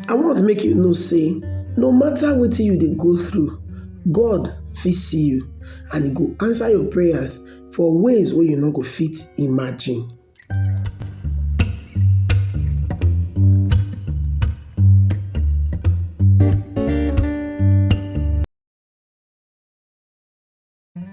I want to make you know say no matter what you dey go through, God fit see you and He go answer your prayers for ways wey you no go fit imagine.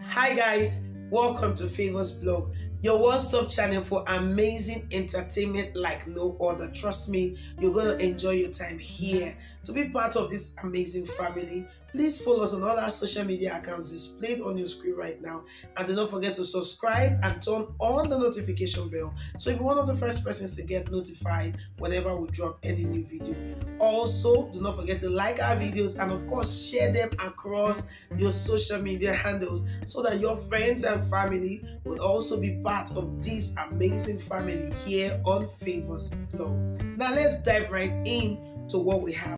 Hi guys, welcome to Favors Blog, your one-stop channel for amazing entertainment like no other. Trust me, you're going to enjoy your time here. To be part of this amazing family, please follow us on all our social media accounts displayed on your screen right now. And do not forget to subscribe and turn on the notification bell so you'll be one of the first persons to get notified whenever we drop any new video. Also, do not forget to like our videos and of course share them across your social media handles so that your friends and family would also be part of this amazing family here on Favors Blog. Now let's dive right in to what we have.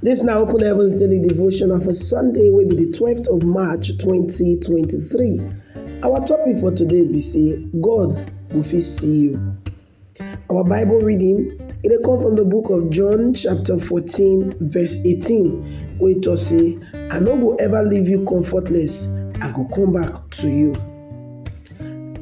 This now Open Heavens Daily Devotional for Sunday will be the 12th of March 2023. Our topic for today be say, God go fit see you. Our Bible reading, it come from the book of John chapter 14 verse 18 where it say, I no go ever leave you comfortless, I go come back to you.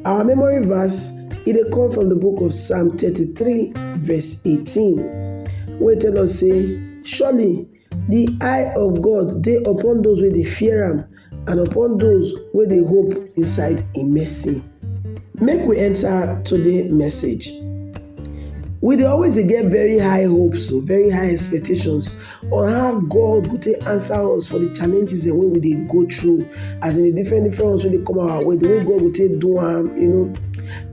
Our memory verse, it come from the book of Psalm 33 verse 18 where it tell us say, surely the eye of God dey upon those wey dey fear am and upon those wey dey hope inside Him mercy. Make we enter today's message. We dey always get very high hopes, very high expectations on how God go take answer us for the challenges the way we dey go through, as in the different ones wey dey come our way, the way God go take do am,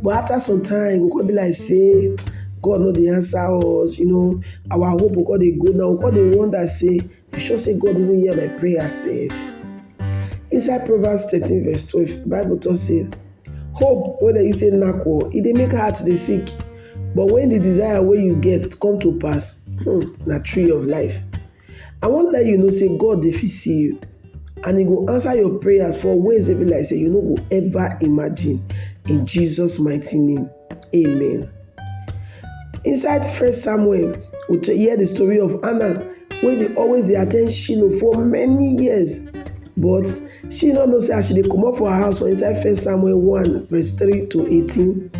But after some time, we go be like say, God no dey answer us, our hope will go dey go now. We go dey wonder say, you sure say God even hear my prayer sef? Inside Proverbs 13 verse 12, Bible talk say, hope wey dem use take knack war, e dey make heart dey sick. But when the desire wey you get come to pass, na tree of life. I wan let you know say God dey fit see you and He go answer your prayers for ways wey be like say you no go ever imagine. In Jesus' mighty name, amen. Inside 1 Samuel, we hear the story of Anna wey dey always dey at ten d Shiloh for many years. But she no know say as she dey comot for her house for inside 1 Samuel 1 verse 3 to 18,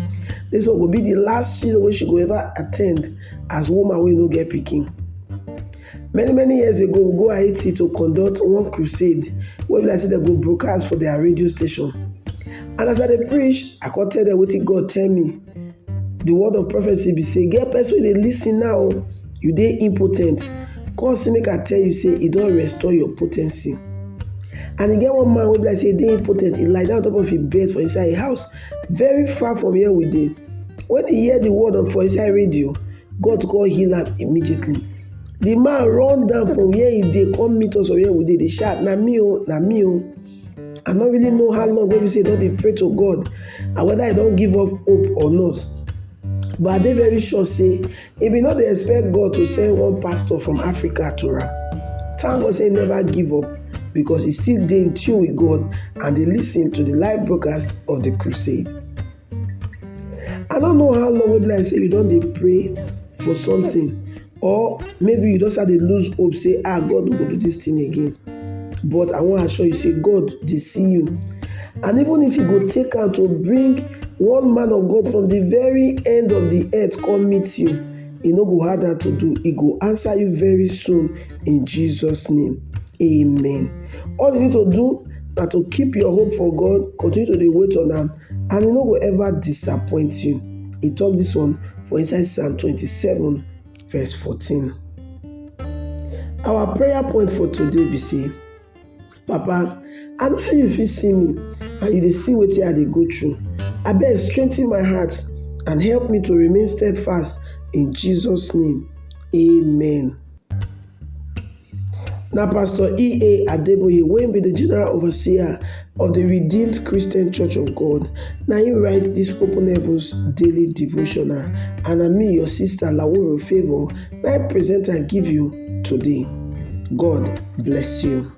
this one go be the last Shiloh wey she go ever at ten d as woman wey no get pikin. Many years ago, we go Haiti to conduct one crusade wey be like say dem go broadcast for their radio station. And as I dey preach, I come tell them wetin God tell me. The word of prophecy be say, get person wey dey lis ten now, you dey impotent. God say make I tell you say He don restore your potency. And e get one man wey be like say he dey impotent, he lie down on top of his bed for inside his house, very far from here we dey. When he hear the word for inside radio, God go heal am immediately. The man run down from where he dey, come meet us from where we dey shout, na me o, na me o. I no really know how long wey be say he don dey pray to God and whether he don give up hope or not. But I dey very sure say he bin no dey expect God to send one pastor from Africa to am. Thank God say he never give up because he still dey in tune with God and dey lis ten to the live broadcast of the crusade. I don't know how long wey be like say you don dey pray for something, or maybe you don start dey lose hope say God no go do this thing again. But I wan assure you say God dey see you, and even if you go take am to bring one man of God from the very end of the earth come meet you, e no go hard am to do. He go answer you very soon in Jesus' name, amen. All you need to do na to keep your hope for God, continue to dey wait on am, and He no go ever disappoint you. He talk this one for inside Psalm 27 verse 14. Our prayer point for today be say, Papa, I know say you fit see me and you dey see wetin I dey go through. Abeg strengthen my heart and help me to remain steadfast in Jesus' name, amen. Na Pastor E.A. Adeboye, wey be the General Overseer of the Redeemed Christian Church of God, na him write this Open Heavens Daily Devotional, and na me, your sister Laworo Favour, na I present and give you today. God bless you.